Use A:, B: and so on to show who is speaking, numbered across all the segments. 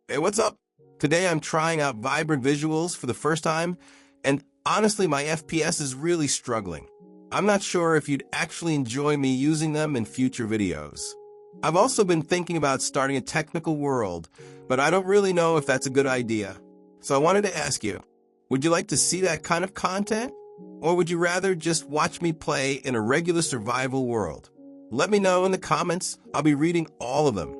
A: Hey, what's up? Today I'm trying out vibrant visuals for the first time, and honestly, my FPS is really struggling. I'm not sure if you'd actually enjoy me using them in future videos. I've also been thinking about starting a technical world, but I don't really know if that's a good idea. So I wanted to ask you, would you like to see that kind of content? Or would you rather just watch me play in a regular survival world? Let me know in the comments. I'll be reading all of them.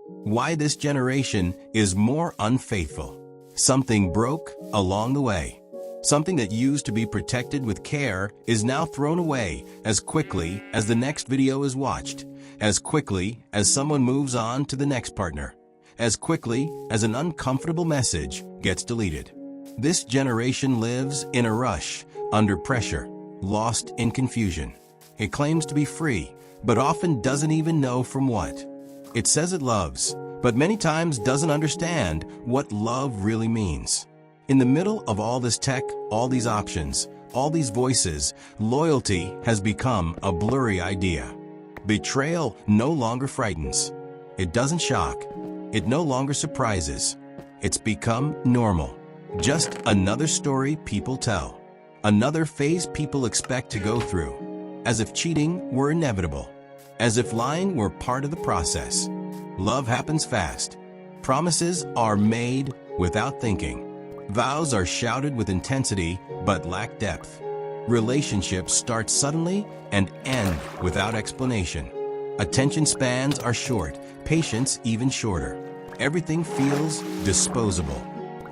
A: Why this generation is more unfaithful. Something broke along the way. Something that used to be protected with care is now thrown away as quickly as the next video is watched, as quickly as someone moves on to the next partner, as quickly as an uncomfortable message gets deleted. This generation lives in a rush, under pressure, lost in confusion. It claims to be free, but often doesn't even know from what. It says it loves, but many times doesn't understand what love really means. In the middle of all this tech, all these options, all these voices, loyalty has become a blurry idea. Betrayal no longer frightens. It doesn't shock. It no longer surprises. It's become normal. Just another story people tell. Another phase people expect to go through. As if cheating were inevitable. As if lying were part of the process. Love happens fast. Promises are made without thinking. Vows are shouted with intensity but lack depth. Relationships start suddenly and end without explanation. Attention spans are short, patience even shorter. Everything feels disposable.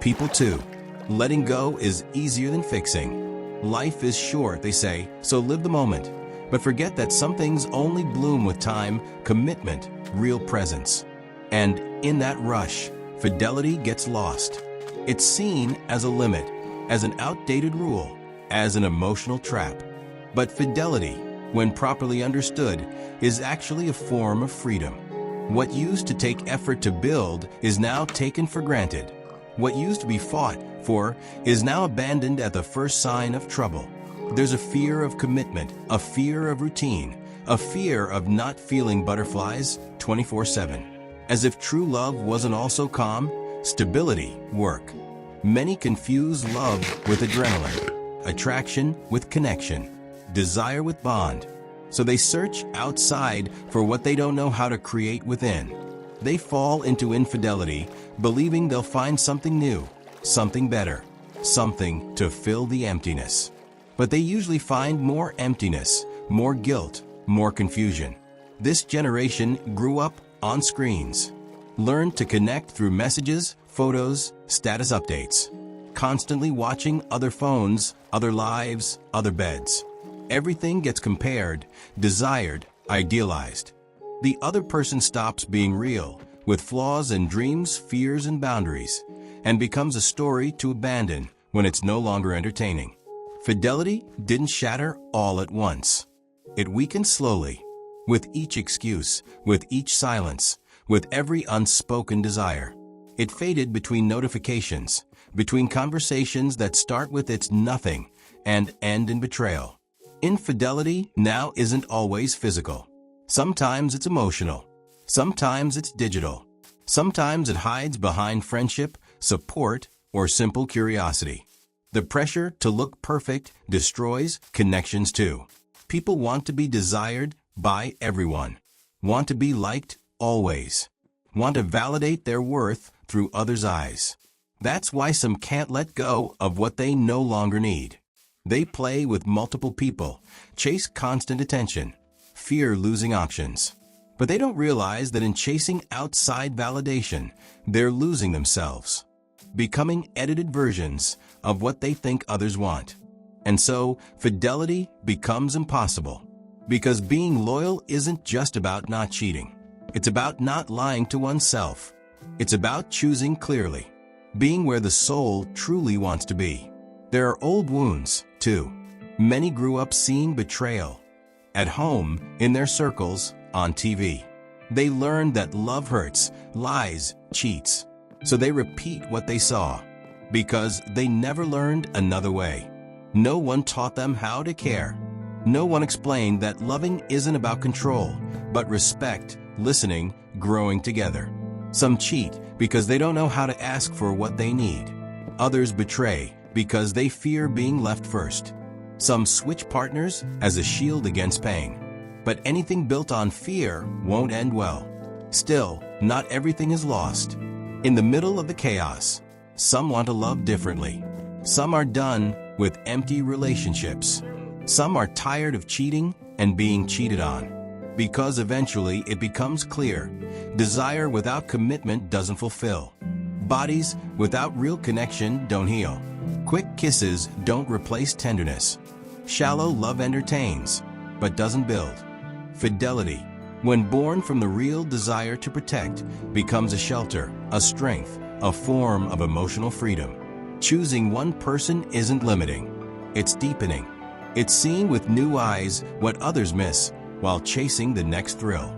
A: People too. Letting go is easier than fixing. Life is short, they say, so live the moment. But forget that some things only bloom with time, commitment, real presence. And in that rush, fidelity gets lost. It's seen as a limit, as an outdated rule, as an emotional trap. But fidelity, when properly understood, is actually a form of freedom. What used to take effort to build is now taken for granted. What used to be fought for is now abandoned at the first sign of trouble. There's a fear of commitment, a fear of routine, a fear of not feeling butterflies 24/7. As if true love wasn't also calm, stability, work. Many confuse love with adrenaline, attraction with connection, desire with bond. So they search outside for what they don't know how to create within. They fall into infidelity, believing they'll find something new, something better, something to fill the emptiness. But they usually find more emptiness, more guilt, more confusion. This generation grew up on screens, learned to connect through messages, photos, status updates, constantly watching other phones, other lives, other beds. Everything gets compared, desired, idealized. The other person stops being real, with flaws and dreams, fears and boundaries, and becomes a story to abandon when it's no longer entertaining. Fidelity didn't shatter all at once. It weakened slowly, with each excuse, with each silence, with every unspoken desire. It faded between notifications, between conversations that start with "it's nothing" and end in betrayal. Infidelity now isn't always physical. Sometimes it's emotional. Sometimes it's digital. Sometimes it hides behind friendship, support, or simple curiosity. The pressure to look perfect destroys connections too. People want to be desired by everyone, want to be liked always, want to validate their worth through others' eyes. That's why some can't let go of what they no longer need. They play with multiple people, chase constant attention, fear losing options. But they don't realize that in chasing outside validation, they're losing themselves, becoming edited versions of what they think others want. And so, fidelity becomes impossible. Because being loyal isn't just about not cheating. It's about not lying to oneself. It's about choosing clearly, being where the soul truly wants to be. There are old wounds, too. Many grew up seeing betrayal. At home, in their circles, on TV. They learned that love hurts, lies, cheats. So they repeat what they saw, because they never learned another way. No one taught them how to care. No one explained that loving isn't about control, but respect, listening, growing together. Some cheat because they don't know how to ask for what they need. Others betray because they fear being left first. Some switch partners as a shield against pain. But anything built on fear won't end well. Still, not everything is lost. In the middle of the chaos, some want to love differently. Some are done with empty relationships. Some are tired of cheating and being cheated on. Because eventually it becomes clear, desire without commitment doesn't fulfill. Bodies without real connection don't heal. Quick kisses don't replace tenderness. Shallow love entertains, but doesn't build. Fidelity, when born from the real desire to protect, becomes a shelter, a strength, a form of emotional freedom. Choosing one person isn't limiting. It's deepening. It's seeing with new eyes what others miss while chasing the next thrill.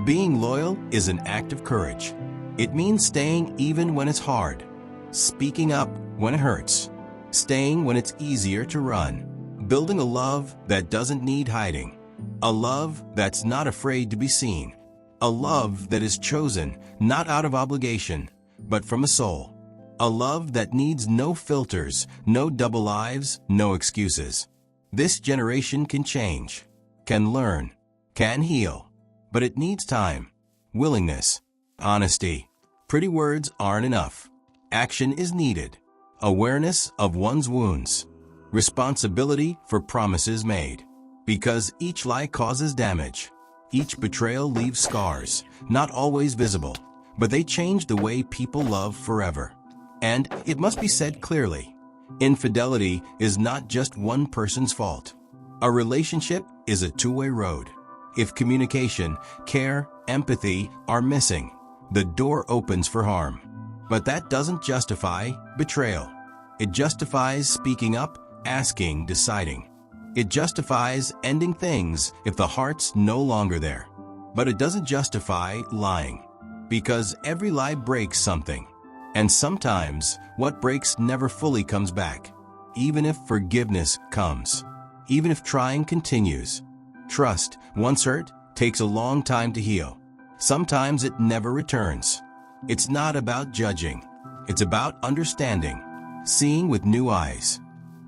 A: Being loyal is an act of courage. It means staying even when it's hard, speaking up when it hurts, staying when it's easier to run, building a love that doesn't need hiding, a love that's not afraid to be seen, a love that is chosen not out of obligation, but from a soul, a love that needs no filters, no double lives, no excuses. This generation can change, can learn, can heal, but it needs time, willingness, honesty. Pretty words aren't enough. Action is needed. Awareness of one's wounds. Responsibility for promises made. Because each lie causes damage. Each betrayal leaves scars, not always visible, but they change the way people love forever. And it must be said clearly, infidelity is not just one person's fault. A relationship is a two-way road. If communication, care, empathy are missing, the door opens for harm. But that doesn't justify betrayal. It justifies speaking up, asking, deciding. It justifies ending things if the heart's no longer there. But it doesn't justify lying. Because every lie breaks something. And sometimes what breaks never fully comes back. Even if forgiveness comes. Even if trying continues. Trust, once hurt, takes a long time to heal. Sometimes it never returns. It's not about judging. It's about understanding. Seeing with new eyes.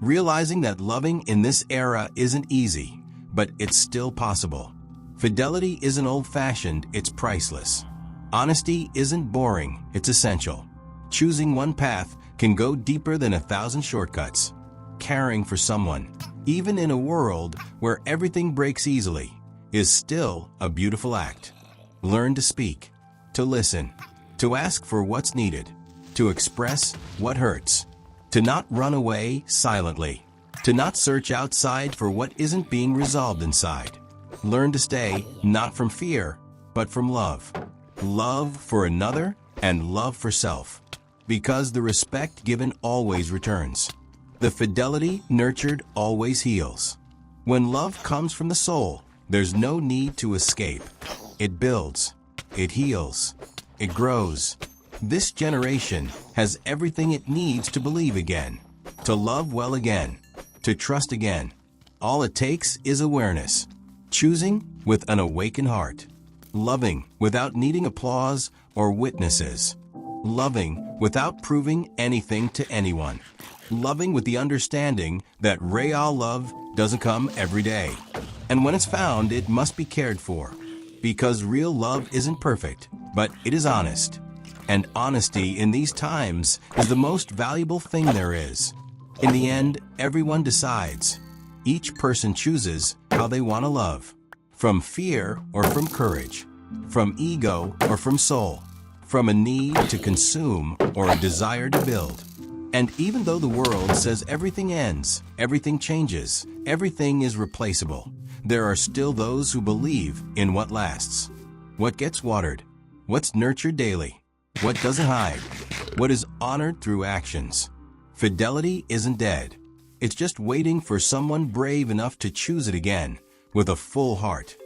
A: Realizing that loving in this era isn't easy, but it's still possible. Fidelity isn't old-fashioned, it's priceless. Honesty isn't boring, it's essential. Choosing one path can go deeper than 1,000 shortcuts. Caring for someone, even in a world where everything breaks easily, is still a beautiful act. Learn to speak, to listen, to ask for what's needed, to express what hurts, to not run away silently, to not search outside for what isn't being resolved inside. Learn to stay, not from fear, but from love. Love for another and love for self. Because the respect given always returns. The fidelity nurtured always heals. When love comes from the soul, there's no need to escape. It builds, it heals, it grows. This generation has everything it needs to believe again, to love well again, to trust again. All it takes is awareness, choosing with an awakened heart, loving without needing applause or witnesses, loving without proving anything to anyone, loving with the understanding that real love doesn't come every day. And when it's found, it must be cared for. Because real love isn't perfect, but it is honest. And honesty in these times is the most valuable thing there is. In the end, everyone decides. Each person chooses how they want to love. From fear or from courage. From ego or from soul. From a need to consume or a desire to build. And even though the world says everything ends, everything changes, everything is replaceable, there are still those who believe in what lasts. What gets watered. What's nurtured daily. What doesn't hide. What is honored through actions. Fidelity isn't dead. It's just waiting for someone brave enough to choose it again with a full heart.